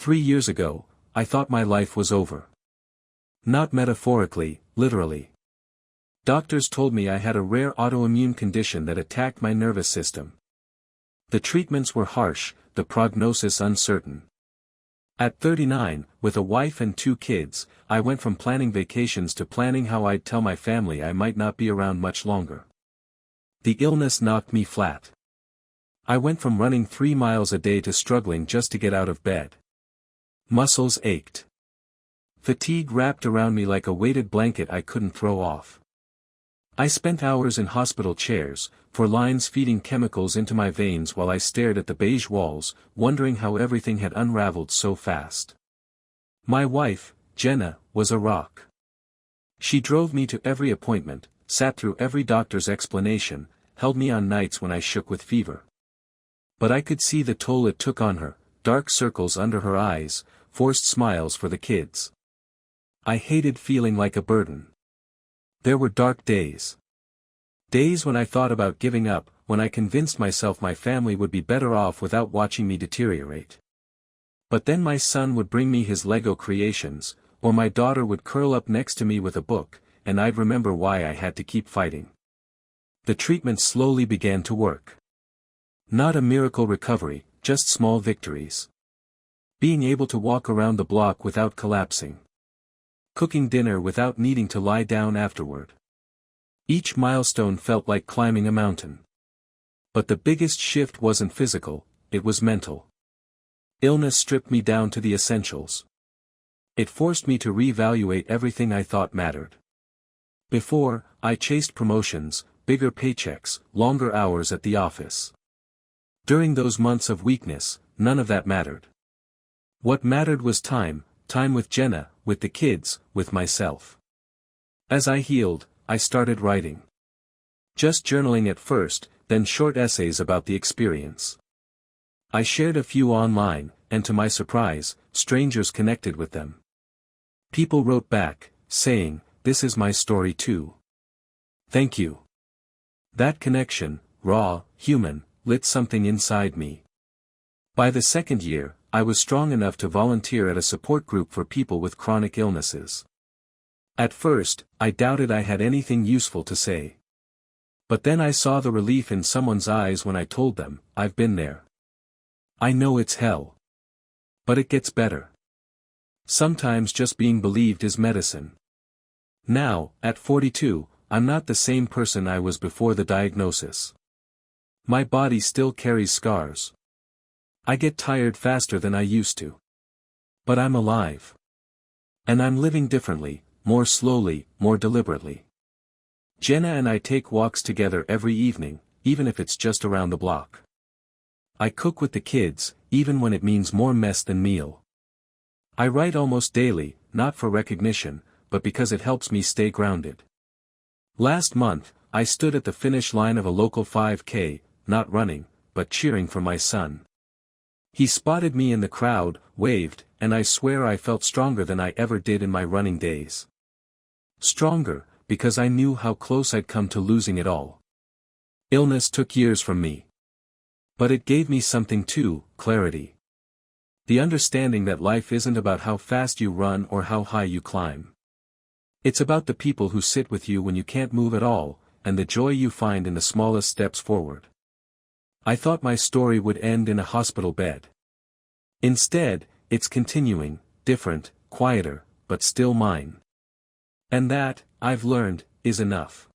3 years ago, I thought my life was over. Not metaphorically, literally. Doctors told me I had a rare autoimmune condition that attacked my nervous system. The treatments were harsh, the prognosis uncertain. At 39, with a wife and 2 kids, I went from planning vacations to planning how I'd tell my family I might not be around much longer. The illness knocked me flat. I went from running 3 miles a day to struggling just to get out of bed. Muscles ached. Fatigue wrapped around me like a weighted blanket I couldn't throw off. I spent hours in hospital chairs, for lines feeding chemicals into my veins while I stared at the beige walls, wondering how everything had unraveled so fast. My wife, Jenna, was a rock. She drove me to every appointment, sat through every doctor's explanation, held me on nights when I shook with fever. But I could see the toll it took on her, dark circles under her eyes, forced smiles for the kids. I hated feeling like a burden. There were dark days. Days when I thought about giving up, when I convinced myself my family would be better off without watching me deteriorate. But then my son would bring me his Lego creations, or my daughter would curl up next to me with a book, and I'd remember why I had to keep fighting. The treatment slowly began to work. Not a miracle recovery, just small victories. Being able to walk around the block without collapsing. Cooking dinner without needing to lie down afterward. Each milestone felt like climbing a mountain. But the biggest shift wasn't physical, it was mental. Illness stripped me down to the essentials. It forced me to reevaluate everything I thought mattered. Before, I chased promotions, bigger paychecks, longer hours at the office. During those months of weakness, none of that mattered. What mattered was time with Jenna, with the kids, with myself. As I healed, I started writing. Just journaling at first, then short essays about the experience. I shared a few online, and to my surprise, strangers connected with them. People wrote back, saying, "This is my story too. Thank you." That connection, raw, human, lit something inside me. By the second year, I was strong enough to volunteer at a support group for people with chronic illnesses. At first, I doubted I had anything useful to say. But then I saw the relief in someone's eyes when I told them, "I've been there. I know it's hell. But it gets better." Sometimes just being believed is medicine. Now, at 42, I'm not the same person I was before the diagnosis. My body still carries scars. I get tired faster than I used to. But I'm alive. And I'm living differently, more slowly, more deliberately. Jenna and I take walks together every evening, even if it's just around the block. I cook with the kids, even when it means more mess than meal. I write almost daily, not for recognition, but because it helps me stay grounded. Last month, I stood at the finish line of a local 5K, not running, but cheering for my son. He spotted me in the crowd, waved, and I swear I felt stronger than I ever did in my running days. Stronger, because I knew how close I'd come to losing it all. Illness took years from me. But it gave me something too, clarity. The understanding that life isn't about how fast you run or how high you climb. It's about the people who sit with you when you can't move at all, and the joy you find in the smallest steps forward. I thought my story would end in a hospital bed. Instead, it's continuing, different, quieter, but still mine. And that, I've learned, is enough.